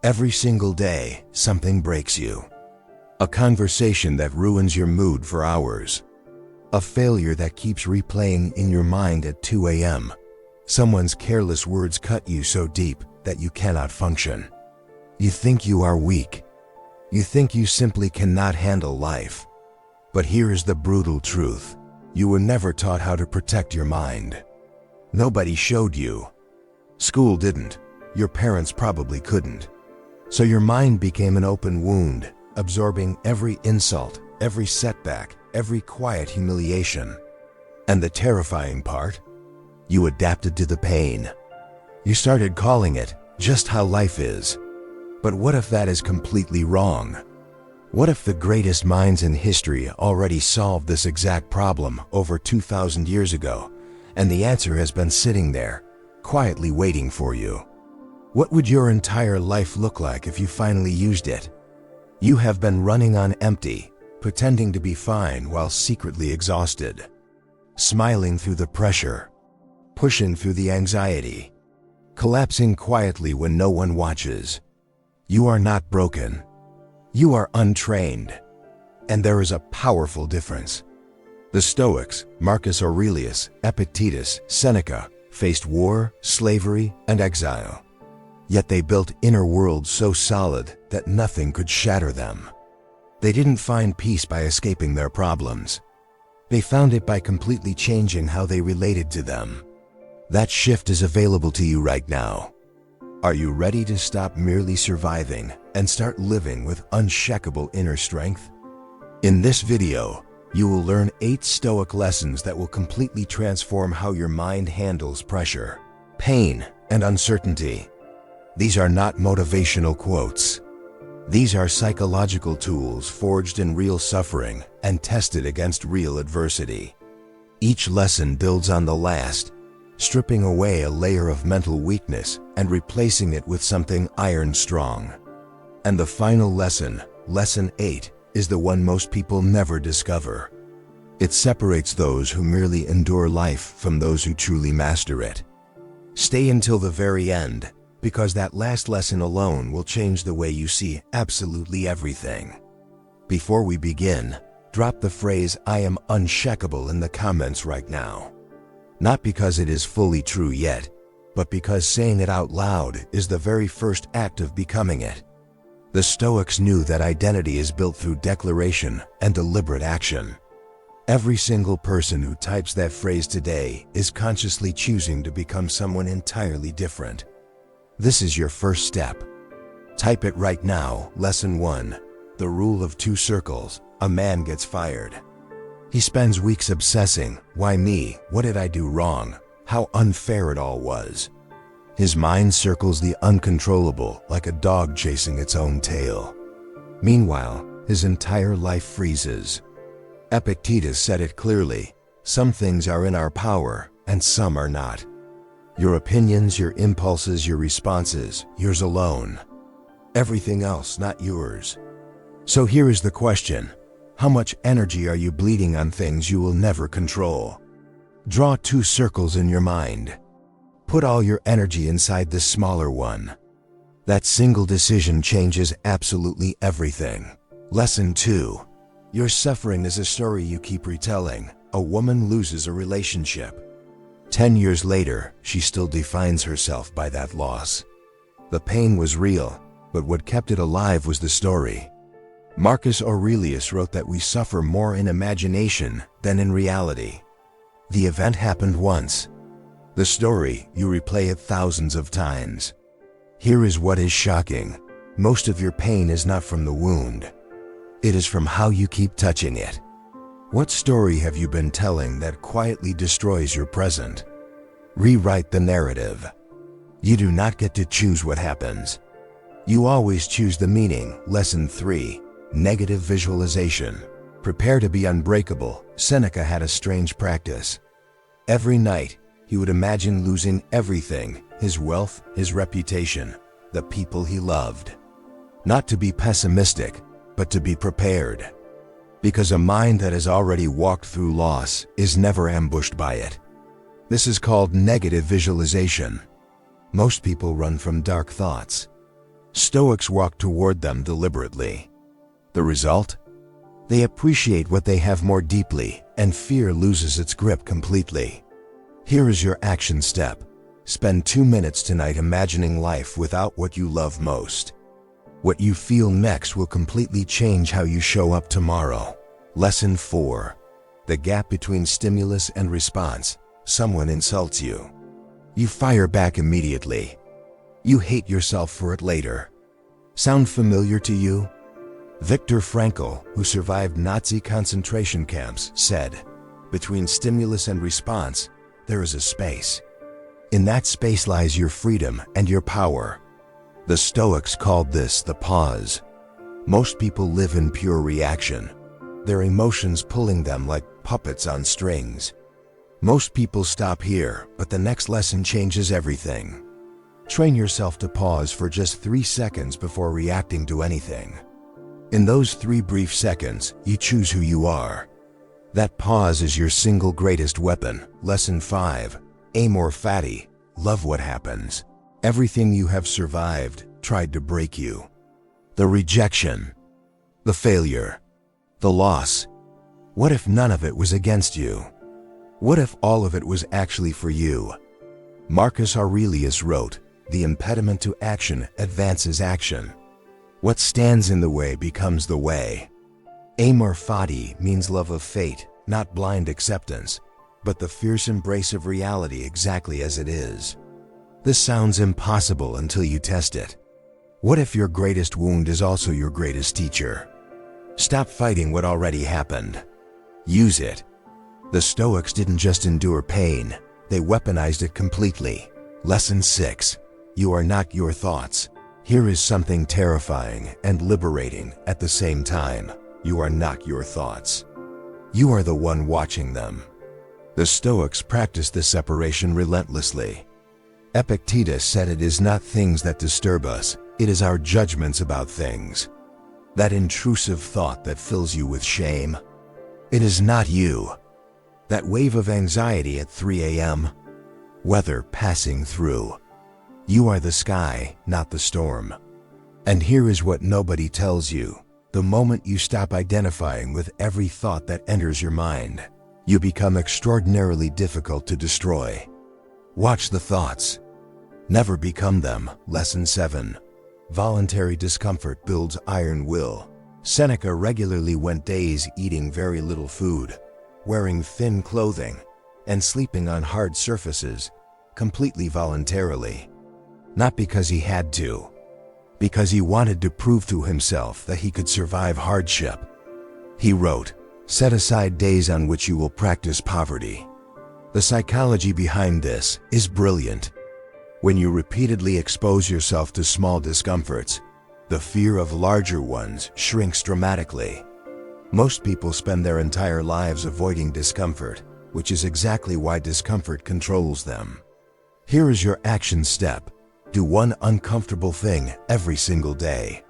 Every single day, something breaks you. A conversation that ruins your mood for hours. A failure that keeps replaying in your mind at 2 a.m. Someone's careless words cut you so deep that you cannot function. You think you are weak. You think you simply cannot handle life. But here is the brutal truth. You were never taught how to protect your mind. Nobody showed you. School didn't. Your parents probably couldn't. So your mind became an open wound, absorbing every insult, every setback, every quiet humiliation. And the terrifying part? You adapted to the pain. You started calling it just how life is. But what if that is completely wrong? What if the greatest minds in history already solved this exact problem over 2,000 years ago, and the answer has been sitting there, quietly waiting for you? What would your entire life look like if you finally used it? You have been running on empty, pretending to be fine while secretly exhausted, smiling through the pressure, pushing through the anxiety, collapsing quietly when no one watches. You are not broken. You are untrained. And there is a powerful difference. The Stoics, Marcus Aurelius, Epictetus, Seneca, faced war, slavery, and exile. Yet they built inner worlds so solid that nothing could shatter them. They didn't find peace by escaping their problems. They found it by completely changing how they related to them. That shift is available to you right now. Are you ready to stop merely surviving and start living with unshakable inner strength? In this video, you will learn 8 Stoic lessons that will completely transform how your mind handles pressure, pain, and uncertainty. These are not motivational quotes. These are psychological tools forged in real suffering and tested against real adversity. Each lesson builds on the last, stripping away a layer of mental weakness and replacing it with something iron strong. And the final lesson, Lesson 8, is the one most people never discover. It separates those who merely endure life from those who truly master it. Stay until the very end, because that last lesson alone will change the way you see absolutely everything. Before we begin, drop the phrase "I am unshakable" in the comments right now. Not because it is fully true yet, but because saying it out loud is the very first act of becoming it. The Stoics knew that identity is built through declaration and deliberate action. Every single person who types that phrase today is consciously choosing to become someone entirely different. This is your first step. Type it right now. Lesson 1. The rule of 2 circles. A man gets fired. He spends weeks obsessing. Why me? What did I do wrong? How unfair it all was. His mind circles the uncontrollable like a dog chasing its own tail. Meanwhile, his entire life freezes. Epictetus said it clearly. Some things are in our power and some are not. Your opinions, your impulses, your responses, yours alone. Everything else not yours. So here is the question. How much energy are you bleeding on things you will never control? Draw 2 circles in your mind. Put all your energy inside the smaller one. That single decision changes absolutely everything. Lesson 2. Your suffering is a story you keep retelling. A woman loses a relationship. 10 years later, she still defines herself by that loss. The pain was real, but what kept it alive was the story. Marcus Aurelius wrote that we suffer more in imagination than in reality. The event happened once. The story, you replay it thousands of times. Here is what is shocking. Most of your pain is not from the wound. It is from how you keep touching it. What story have you been telling that quietly destroys your present? Rewrite the narrative. You do not get to choose what happens. You always choose the meaning. Lesson 3. Negative visualization. Prepare to be unbreakable. Seneca had a strange practice. Every night, he would imagine losing everything, his wealth, his reputation, the people he loved. Not to be pessimistic, but to be prepared. Because a mind that has already walked through loss is never ambushed by it. This is called negative visualization. Most people run from dark thoughts. Stoics walk toward them deliberately. The result? They appreciate what they have more deeply, and fear loses its grip completely. Here is your action step. Spend 2 minutes tonight imagining life without what you love most. What you feel next will completely change how you show up tomorrow. Lesson 4. The gap between stimulus and response. Someone insults you. You fire back immediately. You hate yourself for it later. Sound familiar to you? Viktor Frankl, who survived Nazi concentration camps, said, "Between stimulus and response, there is a space. In that space lies your freedom and your power." The Stoics called this the pause. Most people live in pure reaction, their emotions pulling them like puppets on strings. Most people stop here, but the next lesson changes everything. Train yourself to pause for just 3 seconds before reacting to anything. In those 3 brief seconds, you choose who you are. That pause is your single greatest weapon. Lesson 5. Amor fati. Love what happens. Everything you have survived tried to break you. The rejection, the failure, the loss. What if none of it was against you? What if all of it was actually for you? Marcus Aurelius wrote, "The impediment to action advances action. What stands in the way becomes the way." Amor fati means love of fate, not blind acceptance, but the fierce embrace of reality exactly as it is. This sounds impossible until you test it. What if your greatest wound is also your greatest teacher? Stop fighting what already happened. Use it. The Stoics didn't just endure pain, they weaponized it completely. Lesson 6. You are not your thoughts. Here is something terrifying and liberating at the same time. You are not your thoughts. You are the one watching them. The Stoics practiced this separation relentlessly. Epictetus said it is not things that disturb us, it is our judgments about things. That intrusive thought that fills you with shame. It is not you. That wave of anxiety at 3 a.m. Weather passing through. You are the sky, not the storm. And here is what nobody tells you. The moment you stop identifying with every thought that enters your mind, you become extraordinarily difficult to destroy. Watch the thoughts. Never become them. Lesson 7. Voluntary discomfort builds iron will. Seneca regularly went days eating very little food, wearing thin clothing, and sleeping on hard surfaces, completely voluntarily. Not because he had to, because he wanted to prove to himself that he could survive hardship. He wrote, "Set aside days on which you will practice poverty." The psychology behind this is brilliant. When you repeatedly expose yourself to small discomforts, the fear of larger ones shrinks dramatically. Most people spend their entire lives avoiding discomfort, which is exactly why discomfort controls them. Here is your action step. Do one uncomfortable thing every single day.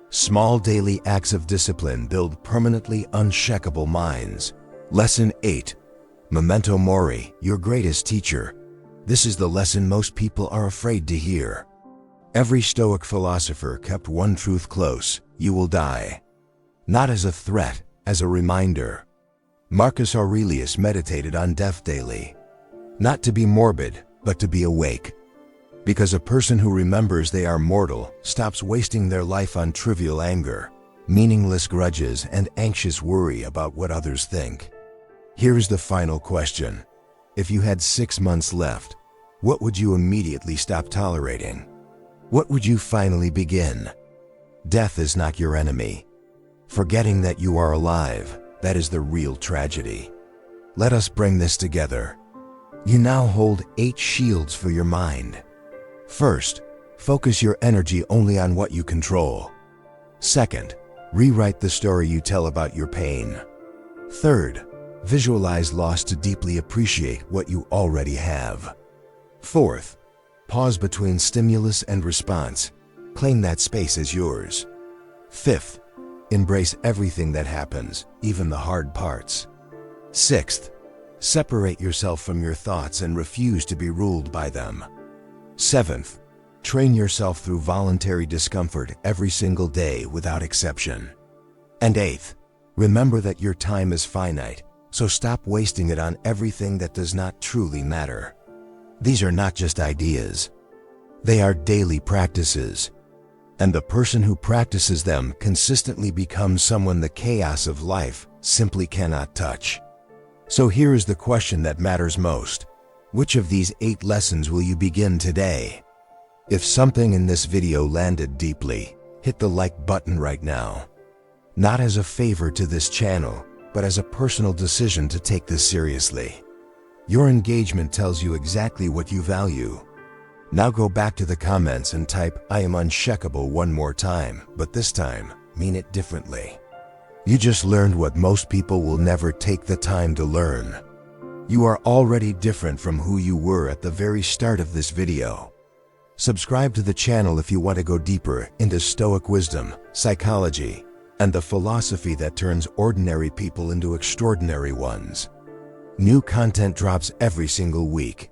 Small daily acts of discipline build permanently unshakable minds. Lesson 8. Memento mori, your greatest teacher. This is the lesson most people are afraid to hear. Every Stoic philosopher kept one truth close: you will die. Not as a threat, as a reminder. Marcus Aurelius meditated on death daily. Not to be morbid, but to be awake. Because a person who remembers they are mortal stops wasting their life on trivial anger, meaningless grudges, and anxious worry about what others think. Here is the final question. If you had 6 months left, what would you immediately stop tolerating? What would you finally begin? Death is not your enemy. Forgetting that you are alive, that is the real tragedy. Let us bring this together. You now hold 8 shields for your mind. First, focus your energy only on what you control. Second, rewrite the story you tell about your pain. Third, visualize loss to deeply appreciate what you already have. Fourth, pause between stimulus and response. Claim that space as yours. Fifth, embrace everything that happens, even the hard parts. Sixth, separate yourself from your thoughts and refuse to be ruled by them. Seventh, Train yourself through voluntary discomfort every single day without exception. And eighth, remember that your time is finite, so stop wasting it on everything that does not truly matter. These are not just ideas. They are daily practices. And the person who practices them consistently becomes someone the chaos of life simply cannot touch. So here is the question that matters most. Which of these 8 lessons will you begin today? If something in this video landed deeply, hit the like button right now. Not as a favor to this channel, but as a personal decision to take this seriously. Your engagement tells you exactly what you value. Now go back to the comments and type "I am unshakable" one more time, but this time, mean it differently. You just learned what most people will never take the time to learn. You are already different from who you were at the very start of this video. Subscribe to the channel if you want to go deeper into Stoic wisdom, psychology, and the philosophy that turns ordinary people into extraordinary ones. New content drops every single week.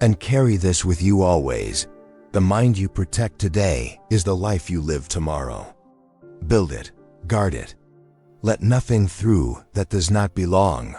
And carry this with you always. The mind you protect today is the life you live tomorrow. Build it, guard it. Let nothing through that does not belong.